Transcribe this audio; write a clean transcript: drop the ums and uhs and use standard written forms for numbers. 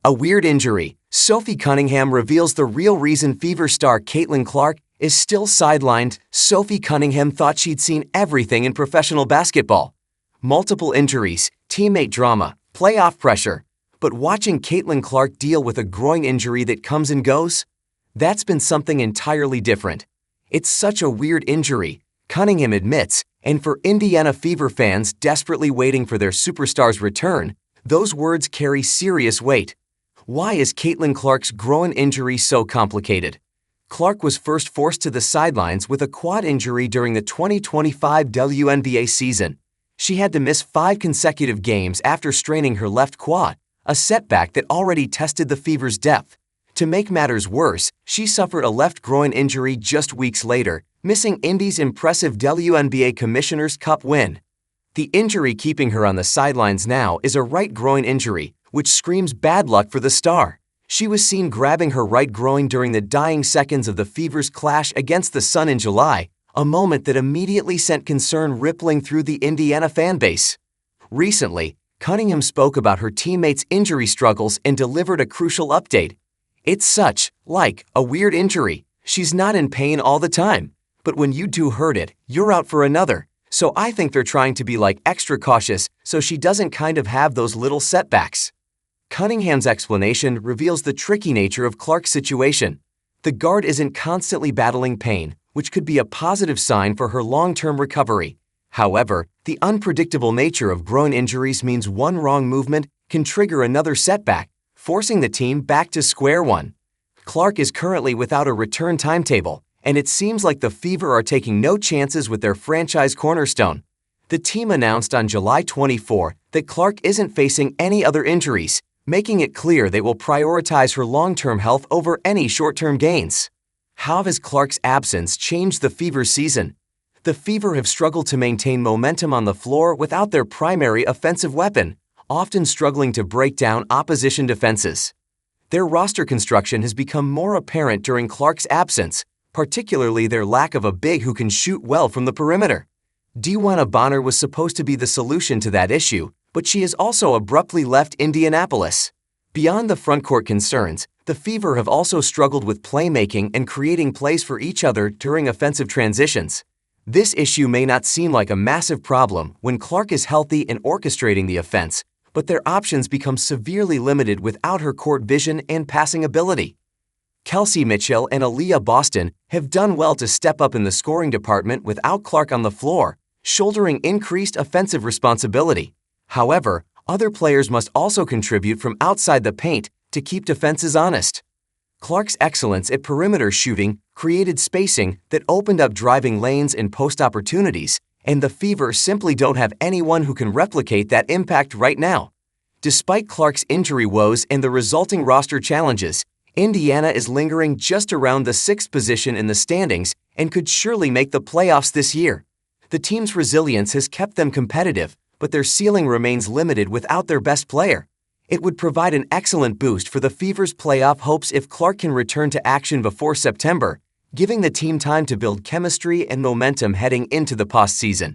A weird injury. Sophie Cunningham reveals the real reason Fever star Caitlin Clark is still sidelined. Sophie Cunningham thought she'd seen everything in professional basketball. Multiple injuries, teammate drama, playoff pressure. But watching Caitlin Clark deal with a groin injury that comes and goes? That's been something entirely different. It's such a weird injury, Cunningham admits, and for Indiana Fever fans desperately waiting for their superstar's return, those words carry serious weight. Why is Caitlin Clark's groin injury so complicated? Clark was first forced to the sidelines with a quad injury during the 2025 WNBA season. She had to miss 5 consecutive games after straining her left quad, a setback that already tested the Fever's depth. To make matters worse, she suffered a left groin injury just weeks later, missing Indy's impressive WNBA Commissioner's Cup win. The injury keeping her on the sidelines now is a right groin injury, which screams bad luck for the star. She was seen grabbing her right groin during the dying seconds of the Fever's clash against the Sun in July, a moment that immediately sent concern rippling through the Indiana fanbase. Recently, Cunningham spoke about her teammates' injury struggles and delivered a crucial update. It's such, like, a weird injury. She's not in pain all the time. But when you do hurt it, you're out for another. So I think they're trying to be extra cautious so she doesn't kind of have those little setbacks. Cunningham's explanation reveals the tricky nature of Clark's situation. The guard isn't constantly battling pain, which could be a positive sign for her long-term recovery. However, the unpredictable nature of groin injuries means one wrong movement can trigger another setback, forcing the team back to square one. Clark is currently without a return timetable, and it seems like the Fever are taking no chances with their franchise cornerstone. The team announced on July 24 that Clark isn't facing any other injuries, making it clear they will prioritize her long-term health over any short-term gains. How has Clark's absence changed the Fever's season? The Fever have struggled to maintain momentum on the floor without their primary offensive weapon, often struggling to break down opposition defenses. Their roster construction has become more apparent during Clark's absence, particularly their lack of a big who can shoot well from the perimeter. Dewana Bonner was supposed to be the solution to that issue, but she has also abruptly left Indianapolis. Beyond the frontcourt concerns, the Fever have also struggled with playmaking and creating plays for each other during offensive transitions. This issue may not seem like a massive problem when Clark is healthy and orchestrating the offense, but their options become severely limited without her court vision and passing ability. Kelsey Mitchell and Aaliyah Boston have done well to step up in the scoring department without Clark on the floor, shouldering increased offensive responsibility. However, other players must also contribute from outside the paint to keep defenses honest. Clark's excellence at perimeter shooting created spacing that opened up driving lanes and post opportunities, and the Fever simply don't have anyone who can replicate that impact right now. Despite Clark's injury woes and the resulting roster challenges, Indiana is lingering just around the 6th position in the standings and could surely make the playoffs this year. The team's resilience has kept them competitive, but their ceiling remains limited without their best player. It would provide an excellent boost for the Fever's playoff hopes if Clark can return to action before September, giving the team time to build chemistry and momentum heading into the postseason.